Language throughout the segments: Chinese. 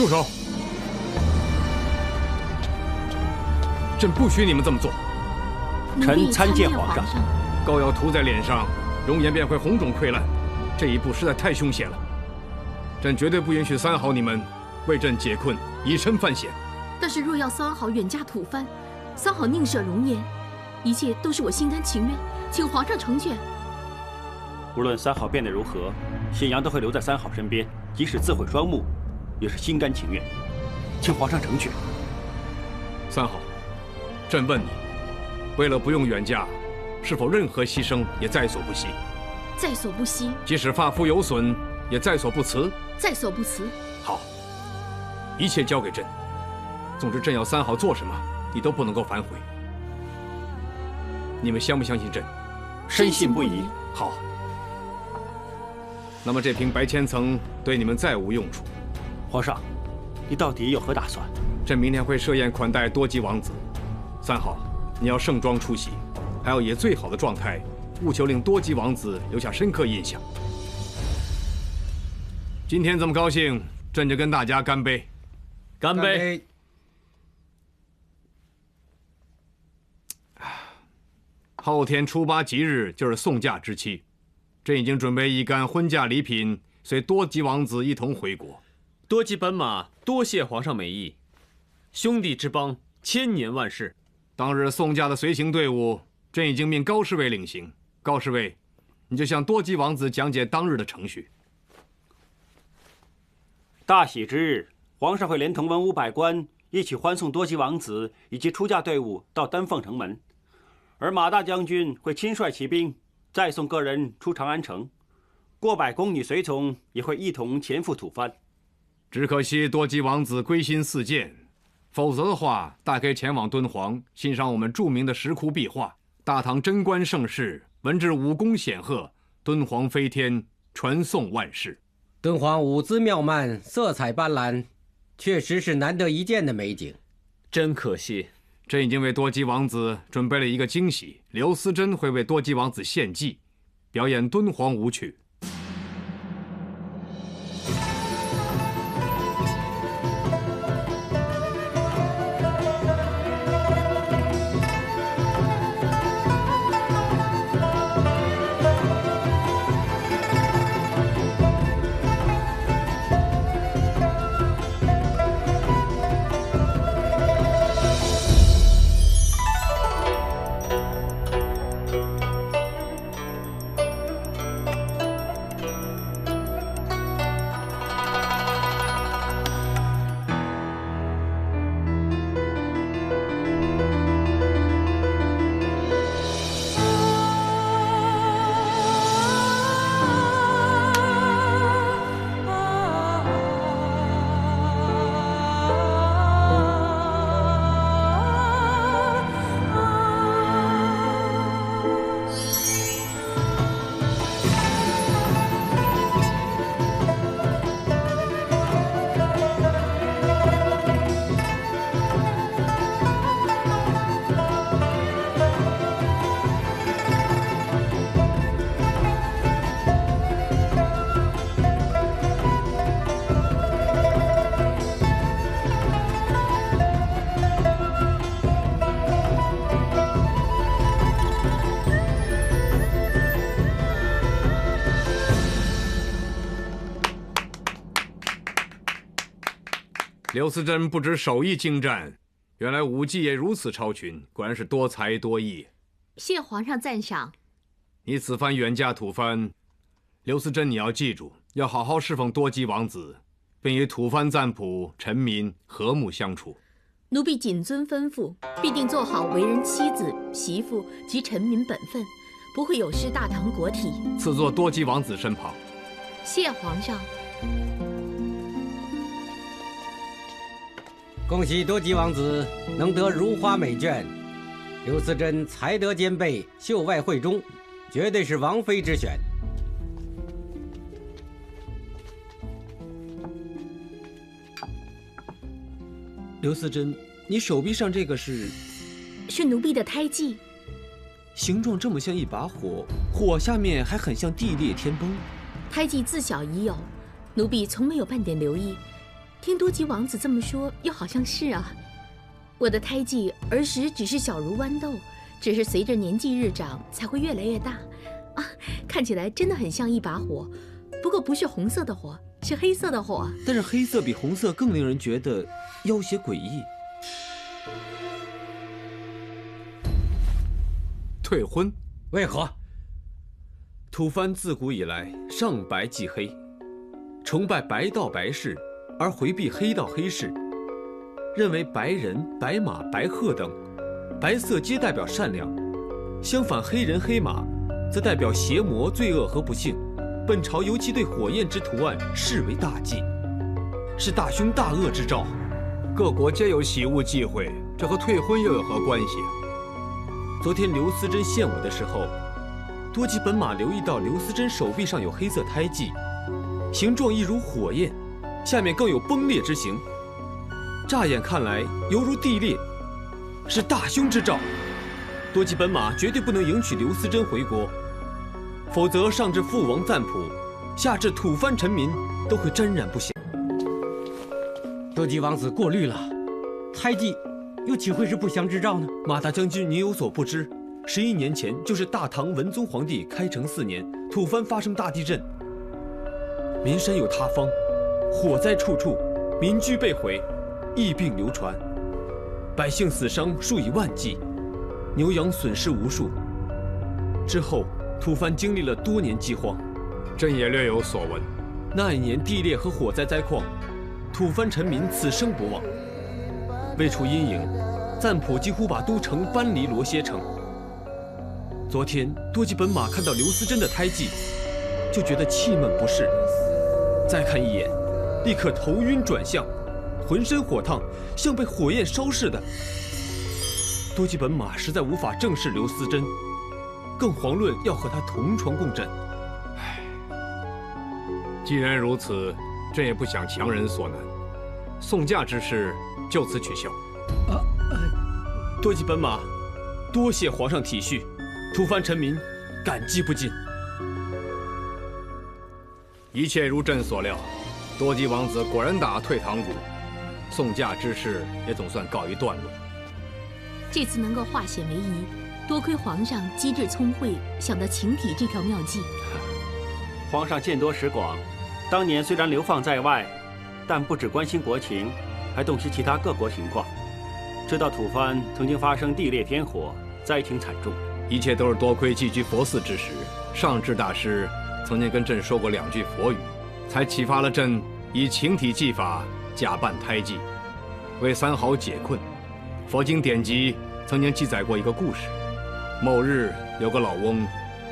住手！朕不许你们这么做。臣参见皇上。膏药涂在脸上，容颜便会红肿溃烂，这一步实在太凶险了。朕绝对不允许三好你们为朕解困，以身犯险。但是若要三好远嫁吐蕃，三好宁舍容颜，一切都是我心甘情愿，请皇上成全。无论三好变得如何，显阳都会留在三好身边，即使自毁双目，也是心甘情愿。请皇上成全。三好，朕问你，为了不用远嫁，是否任何牺牲也在所不惜？在所不惜。即使发肤有损，也在所不辞。在所不辞。好，一切交给朕。总之，朕要三好做什么，你都不能够反悔。你们相不相信朕？深信不疑。好。那么这瓶白千层对你们再无用处。皇上，你到底有何打算？朕明天会设宴款待多吉王子。三好，你要盛装出席，还要以最好的状态，务求令多吉王子留下深刻印象。今天这么高兴，朕就跟大家干杯！干杯！后天初8吉日就是送嫁之期，朕已经准备一干婚嫁礼品，随多吉王子一同回国。多吉本马多谢皇上美意，兄弟之邦千年万世。当日送嫁的随行队伍，朕已经命高侍卫领行。高侍卫，你就向多吉王子讲解当日的程序。大喜之日，皇上会连同文武百官一起欢送多吉王子以及出嫁队伍到丹凤城门，而马大将军会亲率骑兵再送个人出长安城，过百宫女随从也会一同前赴吐蕃。只可惜多吉王子归心似箭，否则的话，大可以前往敦煌欣赏我们著名的石窟壁画。大唐贞观盛世，文治武功显赫，敦煌飞天，传颂万世。敦煌舞姿妙曼，色彩斑斓，确实是难得一见的美景。真可惜，朕已经为多吉王子准备了一个惊喜，刘思珍会为多吉王子献祭，表演敦煌舞曲。刘思珍不止手艺精湛，原来武技也如此超群，果然是多才多艺。谢皇上赞赏。你此番远嫁吐蕃，刘思珍，你要记住，要好好侍奉多吉王子，并与吐蕃赞普臣民和睦相处。奴婢谨遵吩咐，必定做好为人妻子、媳妇及臣民本分，不会有失大唐国体。赐座多吉王子身旁。谢皇上。恭喜多吉王子能得如花美眷，刘思珍才德兼备，秀外慧中，绝对是王妃之选。刘思珍，你手臂上这个是奴婢的胎记，形状这么像一把火，火下面还很像地裂天崩。胎记自小已有，奴婢从没有半点留意，听多吉王子这么说，又好像是啊。我的胎记儿时只是小如豌豆，只是随着年纪日长才会越来越大啊，看起来真的很像一把火，不过不是红色的火，是黑色的火。但是黑色比红色更令人觉得妖邪诡异。退婚？为何？吐蕃自古以来尚白忌黑，崇拜白道白事，而回避黑道黑事，认为白人、白马、白鹤等白色皆代表善良，相反黑人、黑马则代表邪魔、罪恶和不幸。本朝尤其对火焰之图案视为大忌，是大凶大恶之兆。各国皆有喜恶忌讳，这和退婚又有何关系啊？昨天刘思珍献舞的时候，多吉本马留意到刘思珍手臂上有黑色胎记，形状一如火焰，下面更有崩裂之形，乍眼看来犹如地裂，是大凶之兆。多吉本马绝对不能迎娶刘思珍回国，否则上至父王赞普，下至吐蕃臣民都会沾染不祥。多吉王子过虑了，胎记又岂会是不祥之兆呢？马大将军，您有所不知，11年前就是大唐文宗皇帝开成4年，吐蕃发生大地震，民山有塌方，火灾处处，民居被毁，疫病流传，百姓死伤数以万计，牛羊损失无数。之后，吐蕃经历了多年饥荒，朕也略有所闻。那一年地裂和火灾灾况，吐蕃臣民此生不忘。为除阴影，赞普几乎把都城搬离罗歇城。昨天多吉本马看到刘思珍的胎记，就觉得气闷不适，再看一眼，立刻头晕转向，浑身火烫，像被火焰烧似的。多吉本马实在无法正视刘思珍，更遑论要和他同床共枕。既然如此，朕也不想强人所难，送嫁之事就此取消。多吉本马，多谢皇上体恤，吐蕃臣民感激不尽。一切如朕所料，多吉王子果然打退堂鼓，送嫁之事也总算告一段落。这次能够化险为夷，多亏皇上机智聪慧，想到情体这条妙计。皇上见多识广，当年虽然流放在外，但不只关心国情，还洞悉其他各国情况，知道吐蕃曾经发生地裂天火，灾情惨重。一切都是多亏寄居佛寺之时，上智大师曾经跟朕说过2句佛语，才启发了朕以情体技法假扮胎记，为三好解困。佛经典籍曾经记载过一个故事：某日有个老翁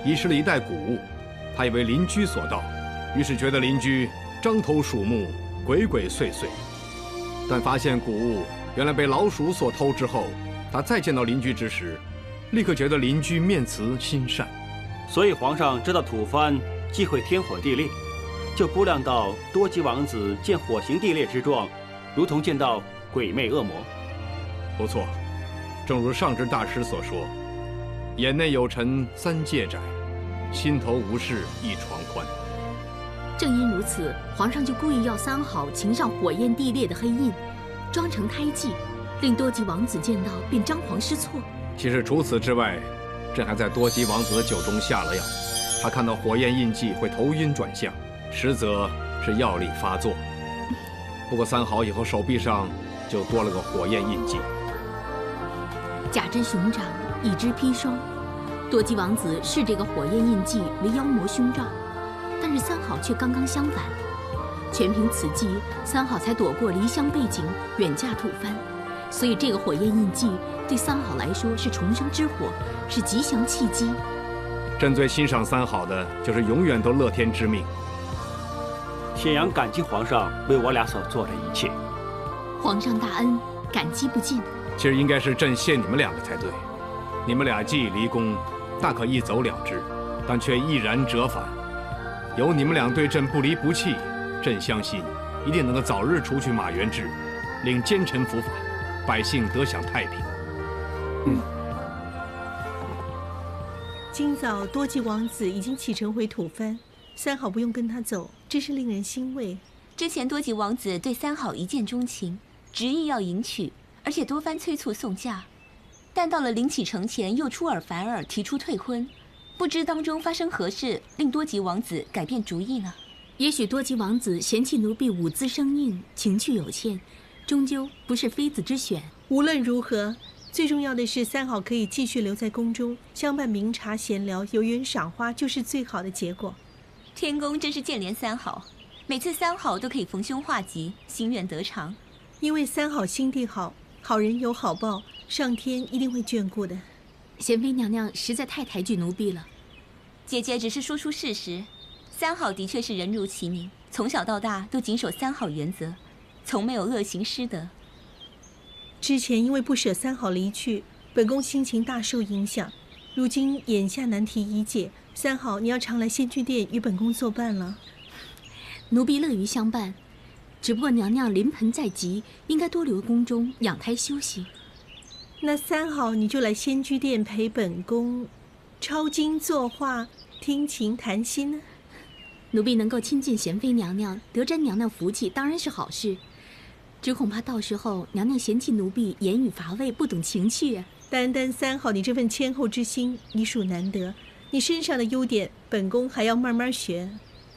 遗失了一袋谷物，他以为邻居所盗，于是觉得邻居獐头鼠目，鬼鬼祟祟。但发现谷物原来被老鼠所偷之后，他再见到邻居之时，立刻觉得邻居面慈心善。所以皇上知道吐蕃忌讳天火地裂，就估量到多吉王子见火形地裂之状，如同见到鬼魅恶魔。不错，正如上智大师所说，眼内有尘3界窄，心头无事1床宽。正因如此，皇上就故意要三好擎上火焰地裂的黑印，装成胎记，令多吉王子见到便张皇失措。其实除此之外，朕还在多吉王子的酒中下了药，他看到火焰印记会头晕转向，实则是药力发作。不过三好以后手臂上就多了个火焰印记。甲之熊掌，乙之砒霜，多吉王子视这个火焰印记为妖魔凶兆，但是三好却刚刚相反。全凭此计，三好才躲过离乡背井，远嫁吐蕃。所以这个火焰印记对三好来说是重生之火，是吉祥契机。朕最欣赏三好的就是永远都乐天知命。显阳感激皇上为我俩所做的一切。皇上大恩，感激不尽。其实应该是朕谢你们2个才对。你们俩既已离宫，大可一走了之，但却毅然折返。有你们俩对朕不离不弃，朕相信一定能够早日除去马元志，令奸臣伏法，百姓得享太平。今早多吉王子已经启程回吐蕃，三好不用跟他走，真是令人欣慰。之前多吉王子对三好一见钟情，执意要迎娶，而且多番催促送嫁，但到了临启程前又出尔反尔提出退婚，不知当中发生何事，令多吉王子改变主意呢？也许多吉王子嫌弃奴婢舞姿生硬，情趣有限，终究不是妃子之选。无论如何，最重要的是三好可以继续留在宫中，相伴茗茶闲聊，有缘赏花，就是最好的结果。天公真是见怜三好，每次三好都可以逢凶化吉，心愿得偿。因为三好心地好，好人有好报，上天一定会眷顾的。贤妃娘娘实在太抬举奴婢了。姐姐只是说出事实，三好的确是人如其名，从小到大都谨守三好原则，从没有恶行失德。之前因为不舍三好离去，本宫心情大受影响。如今眼下难题已解，三好你要常来仙居殿与本宫作伴了。奴婢乐于相伴，只不过娘娘临盆在即，应该多留宫中养胎休息。那三好你就来仙居殿陪本宫抄经作画，听琴谈心呢。奴婢能够亲近贤妃娘娘，得沾娘娘福气，当然是好事。只恐怕到时候娘娘嫌弃奴婢言语乏味，不懂情趣啊。单单三好你这份谦厚之心，已属难得。你身上的优点，本宫还要慢慢学。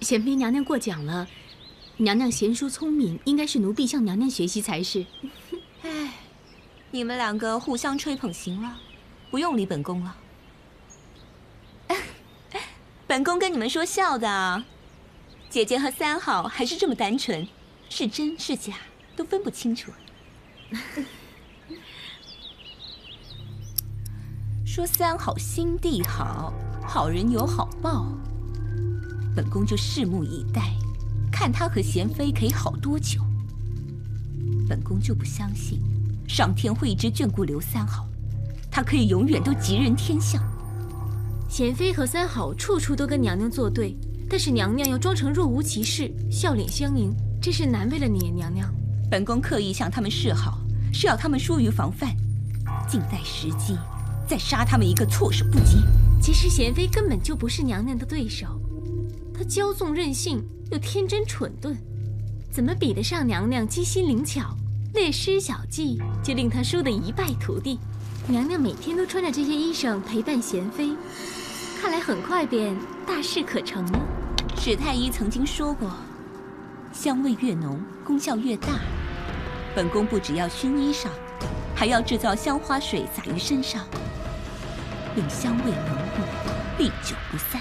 贤妃娘娘过奖了，娘娘贤淑聪明，应该是奴婢向娘娘学习才是。哎，你们两个互相吹捧行了，不用理本宫了。本宫跟你们说笑的啊，姐姐和三好还是这么单纯，是真是假都分不清楚。说三好心地好，好人有好报，本宫就拭目以待，看他和贤妃可以好多久。本宫就不相信上天会一直眷顾刘三好，他可以永远都吉人天相。贤妃和三好处处都跟娘娘作对，但是娘娘要装成若无其事，笑脸相迎，真是难为了你，娘娘。本宫刻意向他们示好，是要他们疏于防范，静待时机，再杀他们一个措手不及。其实贤妃根本就不是娘娘的对手，她骄纵任性，又天真蠢钝，怎么比得上娘娘机心灵巧，略施小计就令她输得一败涂地。娘娘每天都穿着这些衣裳陪伴贤妃，看来很快便大事可成了。史太医曾经说过，香味越浓，功效越大。本宫不只要熏衣裳，还要制造香花水洒于身上，令香味浓郁，历久不散。